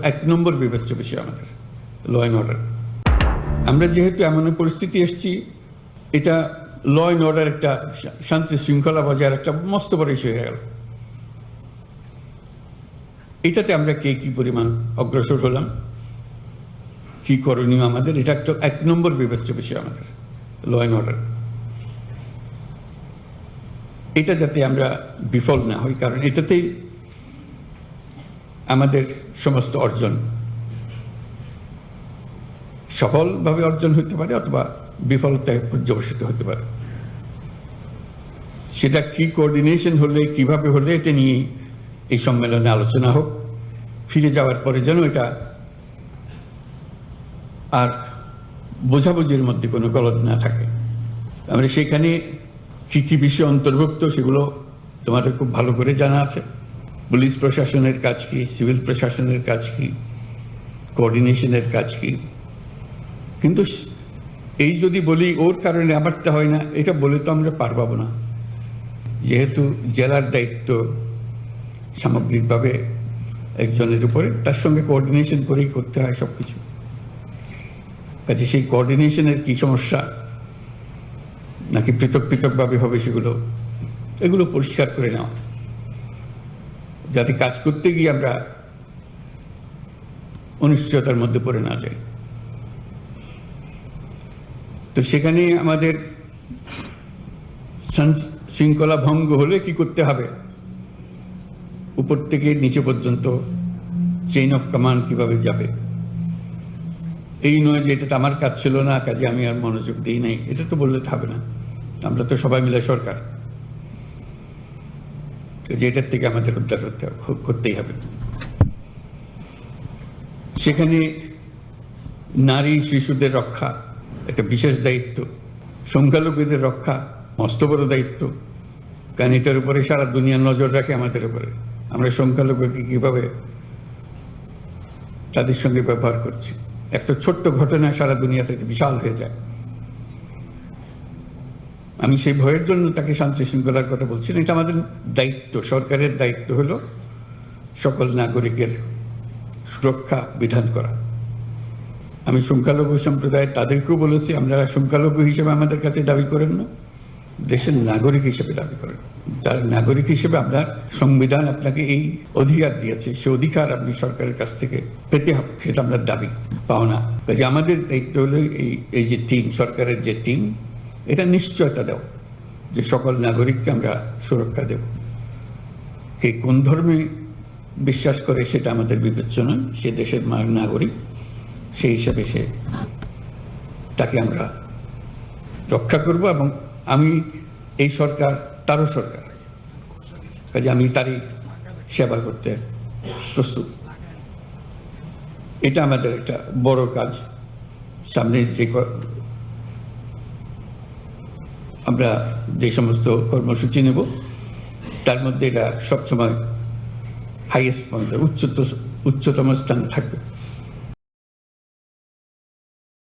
এক নম্বর বিবেচ্য বিষয় আমাদের ল অ্যান্ড অর্ডার। আমরা যেহেতু এমন পরিস্থিতি এসেছি, এটা ল অ্যান্ড অর্ডার একটা শান্তি শৃঙ্খলা বজায় একটা মস্ত বড় ইস্যু হয়ে গেল। এটাতে আমরা কে কি পরিমাণ অগ্রসর হলাম, কি করণীয় আমাদের, এটা একটা এক নম্বর বিবেচ্য বিষয় আমাদের ল অ্যান্ড অর্ডার। এটা যাতে আমরা বিফল না হই, কারণ এটাতেই আমাদের সমস্ত অর্জন সফলভাবে অর্জন হতে পারে অথবা বিফলতায় পর্যবসিত হতে পারে। সেটা কি কোঅর্ডিনেশন হলে, কিভাবে হলে, এটা নিয়ে এই সম্মেলনে আলোচনা হোক। ফিরে যাওয়ার পরে যেন এটা আর বোঝাবুঝির মধ্যে কোনো গলদ না থাকে। আমরা সেখানে কি কি বিষয় অন্তর্ভুক্ত সেগুলো তোমাদের খুব ভালো করে জানা আছে। পুলিশ প্রশাসনের কাজ কি, সিভিল প্রশাসনের কাজ কি, কোঅর্ডিনেশনের কাজ কি। কিন্তু এই যদি বলি ওর কারণে আমারটা হয় না, এটা বলে তো আমরা পার পাবো না। যেহেতু জেলার দায়িত্ব সামগ্রিকভাবে একজনের উপরে, তার সঙ্গে কোঅর্ডিনেশন করেই করতে হয় সবকিছু। কাজে সেই কোঅর্ডিনেশনের কি সমস্যা, নাকি পৃথক পৃথকভাবে হবে, এগুলো পরিষ্কার করে নেওয়া, যাতে কাজ করতে গিয়ে আমরা অনিশ্চয়তার মধ্যে পড়ে না যাই। তো সেখানে আমাদের শৃঙ্খলা ভঙ্গ হলে কি করতে হবে, উপর থেকে নিচে পর্যন্ত চেইন অফ কমান্ড কিভাবে যাবে। এই নয় যে এটা আমার কাজ ছিল না, কাজে আমি আর মনোযোগ দিই নাই, এটা তো বললে হবে না। আমরা তো সবাই মিলে সরকার, এটার থেকে আমাদের উদ্ধার করতেই হবে। সেখানে নারী শিশুদের রক্ষা একটা বিশেষ দায়িত্ব, সংখ্যালঘুদের রক্ষা মস্ত বড় দায়িত্ব, কারণ এটার উপরে সারা দুনিয়া নজর রাখে আমাদের উপরে। আমরা সংখ্যালঘুকে কিভাবে তাদের সঙ্গে ব্যবহার করছি, একটা ছোট্ট ঘটনা সারা দুনিয়াতে বিশাল হয়ে যায়। আমি সেই ভয়ের জন্য তাকে শান্তি শৃঙ্খলার কথা বলছি না, এটা আমাদের দায়িত্ব। সরকারের দায়িত্ব হলো সকল নাগরিকের সুরক্ষা বিধান করা। আমি সংখ্যালঘু সম্প্রদায় তাদেরকেও বলেছি, আপনারা সংখ্যালঘু হিসেবে আমাদের কাছে দাবি করেন না, দেশের নাগরিক হিসেবে দাবি করেন। তার নাগরিক হিসেবে আপনার সংবিধান আপনাকে এই অধিকার দিয়েছে, সে অধিকার আপনি সরকারের কাছ থেকে পেতে হবে, সেটা আপনার দাবি, পাওনা। কাজে আমাদের দায়িত্ব হলো এই যে টিম, সরকারের যে টিম, এটা নিশ্চয়তা দেও যে সকল নাগরিককে আমরা সুরক্ষা দেব। কে কোন ধর্মে বিশ্বাস করে সেটা আমাদের বিবেচ্য নয়, সে দেশের নাগরিক, সেই হিসাবে তাকে আমরা রক্ষা করব। এবং আমি এই সরকার তারও সরকার, কাজে আমি তারই সেবা করতে প্রস্তুত। এটা আমাদের একটা বড় কাজ। সামনে আমরা যে সমস্ত কর্মসূচি নেব তার মধ্যে এটা সবসময় হাইয়েস্ট পয়েন্ট, উচ্চতম স্থান থাকবে।